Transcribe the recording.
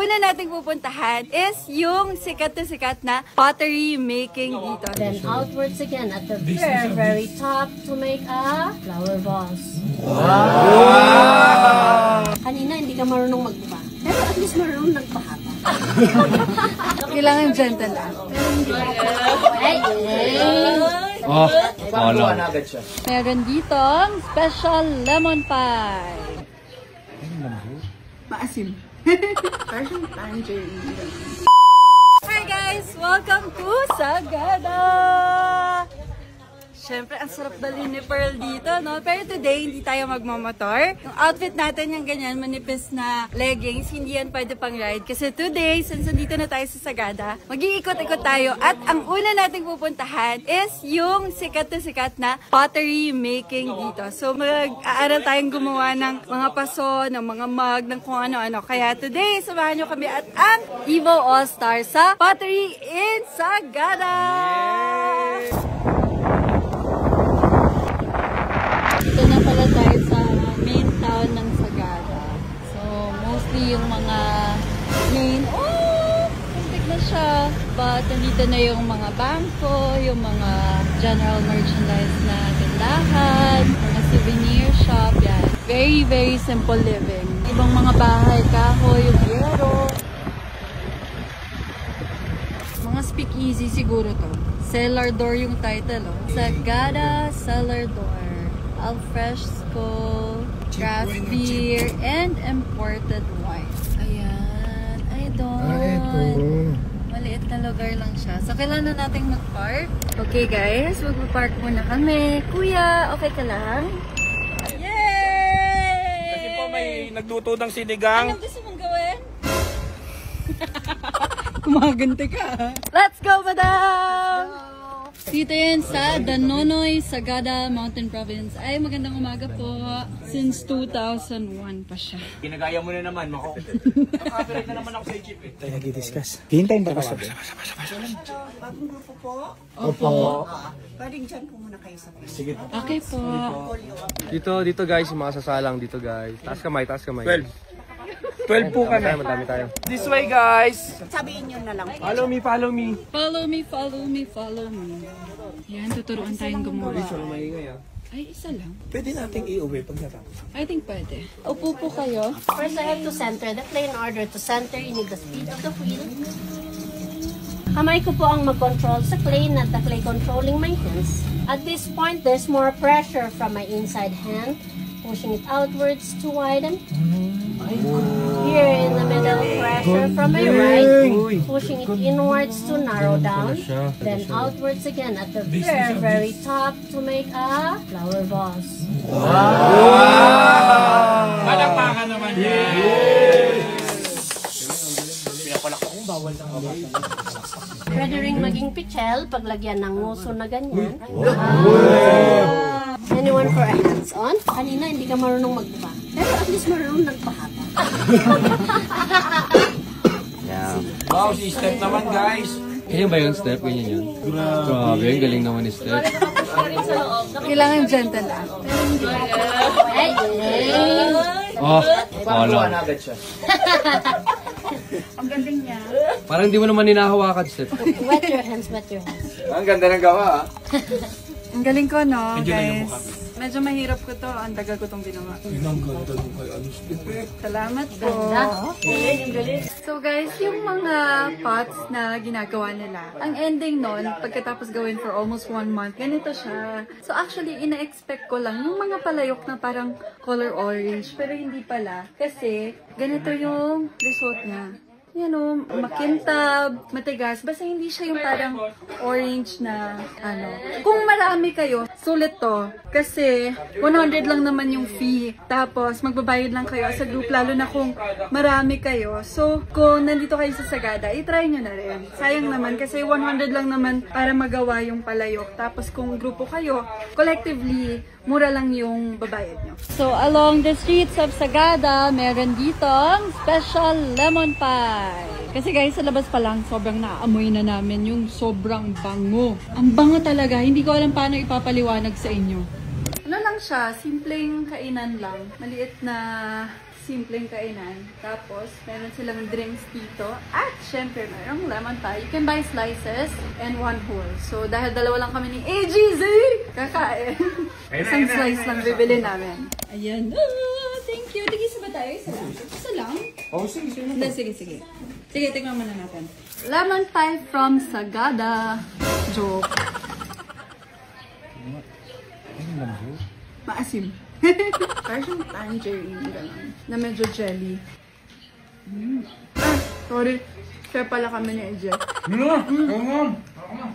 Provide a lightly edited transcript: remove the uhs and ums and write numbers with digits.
una nating pupuntahan is yung sikat na pottery making dito. Then outwards again at the very top to make a flower vase. Wow! Kanina hindi ka marunong magbuka. Pero at least marunong nagpahaba. Kailangan gentle lang. Oh, wala. Meron ditong special lemon pie. Maasim. Hi guys! Welcome to Sagada! Siyempre, ang sarap dalhin ni Pearl dito, no? Pero today, hindi tayo magmamotor. Yung outfit natin yung ganyan, manipis na leggings, hindi yan pwede pang ride. Kasi today, since nandito na tayo sa Sagada, mag-iikot-ikot tayo. At ang una nating pupuntahan is yung sikat na pottery making dito. So, mag-aaral tayong gumawa ng mga paso, ng mga mug, ng kung ano-ano. Kaya today, samahan nyo kami at ang Evo All-Star sa Pottery in Sagada! Ito na pala tayo sa main town ng Sagada. So, mostly yung mga main, kuntik na siya. But, nandito na yung mga bangko, yung mga general merchandise na tindahan, mga souvenir shop, yan. Very, very simple living. Ibang mga bahay, kahoy, yung yero. Mga speakeasy siguro to. Cellar door yung title, oh. Sagada Cellar Door. Alfresco, craft beer, and imported wine. Ayan. Ay, doon. Maliit na lugar lang siya. So, kailangan nating mag-park. Okay, guys. Mag-park muna kami. Kuya, okay ka lang? Yay! Kasi po may nagluto ng sinigang. Anong gusto mong gawin? Kumaganti ka. Let's go, madam! Dito yan sa Danonoy, Sagada Mountain Province. Ay, magandang umaga po. Since 2001 pa siya. Ginagaya mo na naman, mako. Naka-copyright na naman ako sa chip eh. Tayo nag-i-discuss. Hintayin ba ka? Bagong grupo po? Opo. Pwedeng dyan po muna kayo sa place. Sige. Okay po. Dito guys, yung mga sasalang dito guys. Taas kamay. 12 po kami. Madami tayo. This way guys. Sabihin nyo na lang. Follow me. Follow me. Yan, tuturuan tayong gumawa. Ay, isa lang. Pwede nating i-uwi pag natapos. I think pwede. Upo po kayo. First, I have to center the clay. In order to center, you need the speed of the wheel. Kamay ko po ang mag-control sa clay, not the clay controlling my hands. At this point, there's more pressure from my inside hand, pushing it outwards to widen. Here in the middle, pressure from my right, pushing it inwards to narrow down. Then outwards again at the very top to make a flower vase. Malakpakan naman yan. Pwede ring maging pichel, paglagyan ng nguso na ganyan. Anyone for a hands-on? Kanina hindi ka marunong magbuka. Pero at least marunong nagpahaba. Wow, si Step naman guys. Ganyan ba yung step? Ganyan yun? Grabe, yung galing naman ni Step. Kailangan gentle lang. Oh, wala. Ang galing niya. Parang di mo naman hinahawakan, Step. Wet your hands. Ang ganda ng gawa. Ang galing ko, no, guys? Medyo mahirap ko to. Ang tagal ko tong ginawa. Salamat po. So guys, yung mga pots na ginagawa nila, ang ending nun, pagkatapos gawin for almost 1 month, ganito siya. So actually, ina-expect ko lang yung mga palayok na parang color orange, pero hindi pala. Kasi ganito yung result niya. Yan o, makintab, matigas. Basta hindi siya yung parang orange na ano. Kung marami kayo, sulit to. Kasi 100 lang naman yung fee. Tapos magbabayad lang kayo sa group, lalo na kung marami kayo. So, kung nandito kayo sa Sagada, itry nyo na rin. Sayang naman kasi 100 lang naman para magawa yung palayok. Tapos kung grupo kayo, collectively, mura lang yung babayad nyo. So, along the streets of Sagada, meron ditong special lemon pie. Kasi guys, sa labas pa lang, sobrang naamoy na namin yung sobrang bango. Ang bango talaga. Hindi ko alam paano ipapaliwanag sa inyo. Ano lang siya, simpleng kainan lang. Maliit na simpleng kainan. Tapos, meron silang drinks dito. At, syempre, mayroong lemon pie. You can buy slices and one whole. So, dahil dalawa lang kami ni AGZ, kakain. Isang slice lang bibili namin. Ayan. Thank you. Tigisa ba tayo? Isa lang? Isa lang? Oh, sige. Hindi, sige. Sige, tingnan muna natin. Lemon pie from Sagada. Joke. Maasim. Parang siyang tangerine, gano'n. Na medyo jelly. Sorry. Kaya pala kami ni Jeff. Ano? Ako nga.